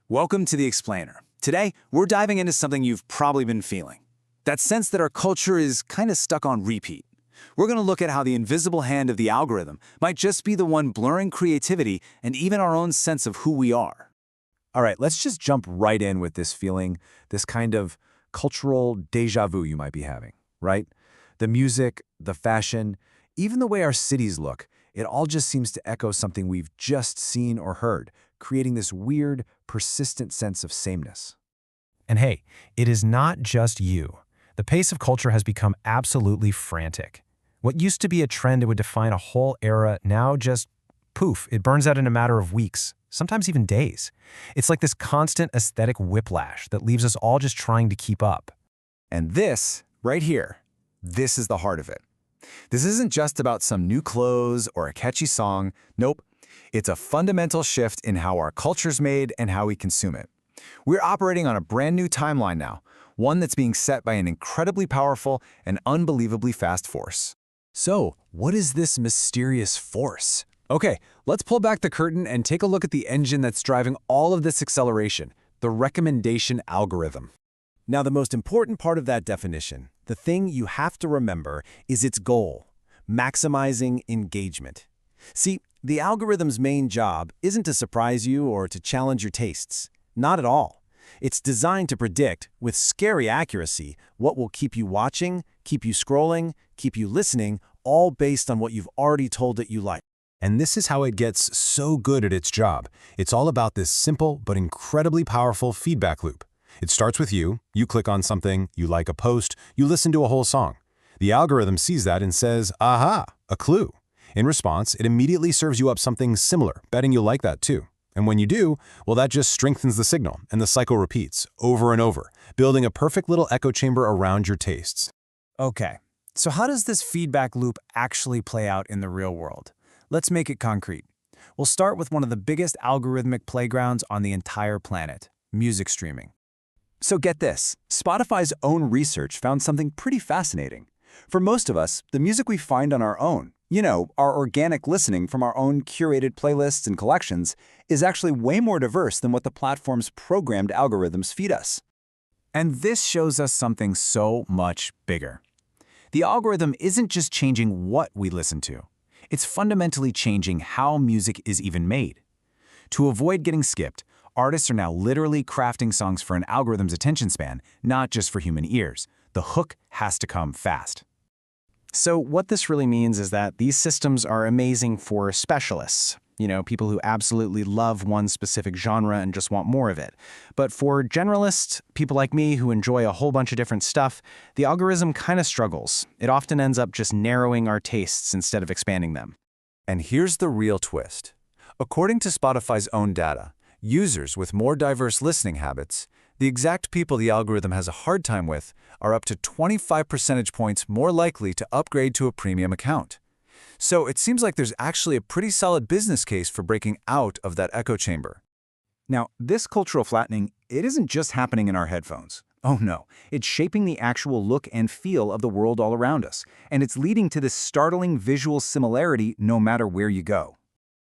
Welcome to The Explainer. Today, we're diving into something you've probably been feeling. That sense that our culture is kind of stuck on repeat. We're going to look at how the invisible hand of the algorithm might just be the one blurring creativity and even our own sense of who we are. All right, let's just jump right in with this feeling, this kind of cultural déjà vu you might be having, right? The music, the fashion, even the way our cities look, it all just seems to echo something we've just seen or heard, creating this weird, persistent sense of sameness. And hey, it is not just you. The pace of culture has become absolutely frantic. What used to be a trend that would define a whole era now just, poof, it burns out in a matter of weeks, sometimes even days. It's like this constant aesthetic whiplash that leaves us all just trying to keep up. And this, right here, this is the heart of it. This isn't just about some new clothes or a catchy song. Nope. It's a fundamental shift in how our culture's made and how we consume it. We're operating on a brand new timeline now, one that's being set by an incredibly powerful and unbelievably fast force. So, what is this mysterious force? Okay, let's pull back the curtain and take a look at the engine that's driving all of this acceleration, the recommendation algorithm. Now, the most important part of that definition, the thing you have to remember, is its goal: maximizing engagement. See, the algorithm's main job isn't to surprise you or to challenge your tastes. Not at all. It's designed to predict, with scary accuracy, what will keep you watching, keep you scrolling, keep you listening, all based on what you've already told it you like. And this is how it gets so good at its job. It's all about this simple but incredibly powerful feedback loop. It starts with you click on something, you like a post, you listen to a whole song. The algorithm sees that and says, aha, a clue. In response, it immediately serves you up something similar, betting you'll like that too. And when you do, well, that just strengthens the signal, and the cycle repeats over and over, building a perfect little echo chamber around your tastes. Okay, so how does this feedback loop actually play out in the real world? Let's make it concrete. We'll start with one of the biggest algorithmic playgrounds on the entire planet: music streaming. So get this, Spotify's own research found something pretty fascinating. For most of us, the music we find on our own, our organic listening from our own curated playlists and collections, is actually way more diverse than what the platform's programmed algorithms feed us. And this shows us something so much bigger. The algorithm isn't just changing what we listen to. It's fundamentally changing how music is even made. To avoid getting skipped, artists are now literally crafting songs for an algorithm's attention span, not just for human ears. The hook has to come fast. So what this really means is that these systems are amazing for specialists, people who absolutely love one specific genre and just want more of it. But for generalists, people like me who enjoy a whole bunch of different stuff, the algorithm kind of struggles. It often ends up just narrowing our tastes instead of expanding them. And here's the real twist. According to Spotify's own data, users with more diverse listening habits, the exact people the algorithm has a hard time with, are up to 25 percentage points more likely to upgrade to a premium account. So it seems like there's actually a pretty solid business case for breaking out of that echo chamber. Now, this cultural flattening, it isn't just happening in our headphones. Oh no, it's shaping the actual look and feel of the world all around us, and it's leading to this startling visual similarity no matter where you go.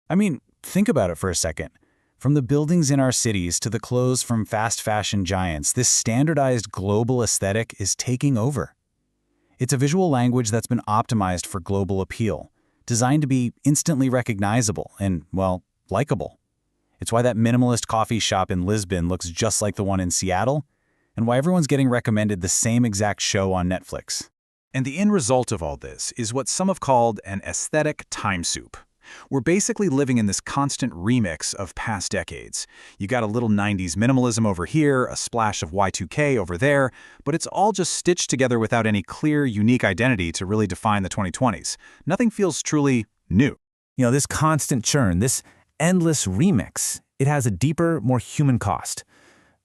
I mean, think about it for a second. From the buildings in our cities to the clothes from fast fashion giants, this standardized global aesthetic is taking over. It's a visual language that's been optimized for global appeal, designed to be instantly recognizable and, well, likable. It's why that minimalist coffee shop in Lisbon looks just like the one in Seattle, and why everyone's getting recommended the same exact show on Netflix. And the end result of all this is what some have called an aesthetic time soup. We're basically living in this constant remix of past decades. You got a little 90s minimalism over here, a splash of Y2K over there, but it's all just stitched together without any clear, unique identity to really define the 2020s. Nothing feels truly new. This constant churn, this endless remix, it has a deeper, more human cost.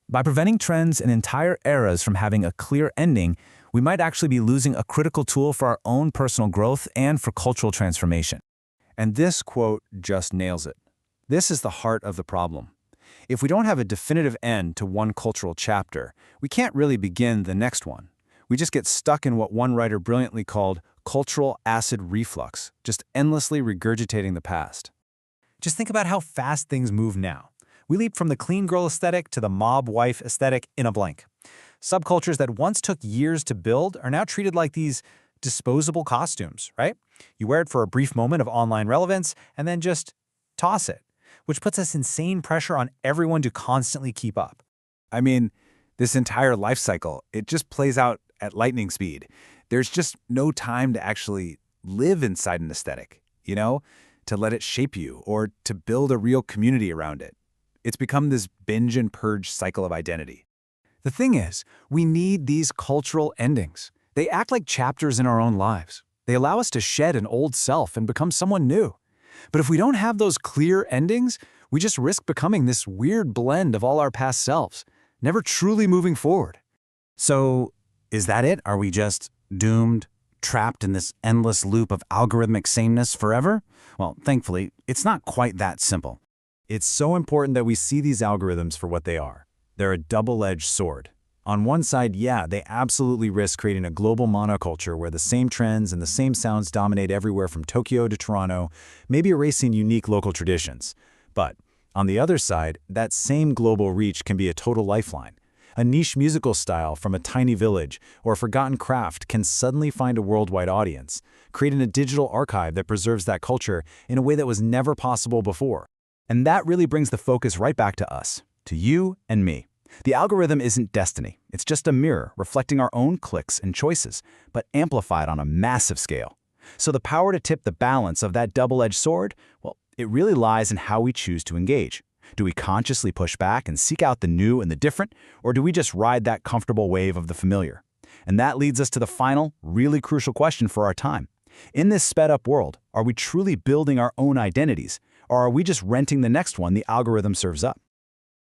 By preventing trends and entire eras from having a clear ending, we might actually be losing a critical tool for our own personal growth and for cultural transformation. And this quote just nails it. This is the heart of the problem. If we don't have a definitive end to one cultural chapter, we can't really begin the next one. We just get stuck in what one writer brilliantly called cultural acid reflux, just endlessly regurgitating the past. Just think about how fast things move now. We leap from the clean girl aesthetic to the mob wife aesthetic in a blink. Subcultures that once took years to build are now treated like these disposable costumes, right? You wear it for a brief moment of online relevance and then just toss it, which puts us insane pressure on everyone to constantly keep up. I mean, this entire life cycle, it just plays out at lightning speed. There's just no time to actually live inside an aesthetic, to let it shape you or to build a real community around it. It's become this binge and purge cycle of identity. The thing is, we need these cultural endings. They act like chapters in our own lives. They allow us to shed an old self and become someone new. But if we don't have those clear endings, we just risk becoming this weird blend of all our past selves, never truly moving forward. So, is that it? Are we just doomed, trapped in this endless loop of algorithmic sameness forever? Well, thankfully, it's not quite that simple. It's so important that we see these algorithms for what they are. They're a double-edged sword. On one side, yeah, they absolutely risk creating a global monoculture where the same trends and the same sounds dominate everywhere from Tokyo to Toronto, maybe erasing unique local traditions. But on the other side, that same global reach can be a total lifeline. A niche musical style from a tiny village or a forgotten craft can suddenly find a worldwide audience, creating a digital archive that preserves that culture in a way that was never possible before. And that really brings the focus right back to us, to you and me. The algorithm isn't destiny. It's just a mirror reflecting our own clicks and choices, but amplified on a massive scale. So the power to tip the balance of that double-edged sword, well, it really lies in how we choose to engage. Do we consciously push back and seek out the new and the different, or do we just ride that comfortable wave of the familiar? And that leads us to the final, really crucial question for our time. In this sped-up world, are we truly building our own identities, or are we just renting the next one the algorithm serves up?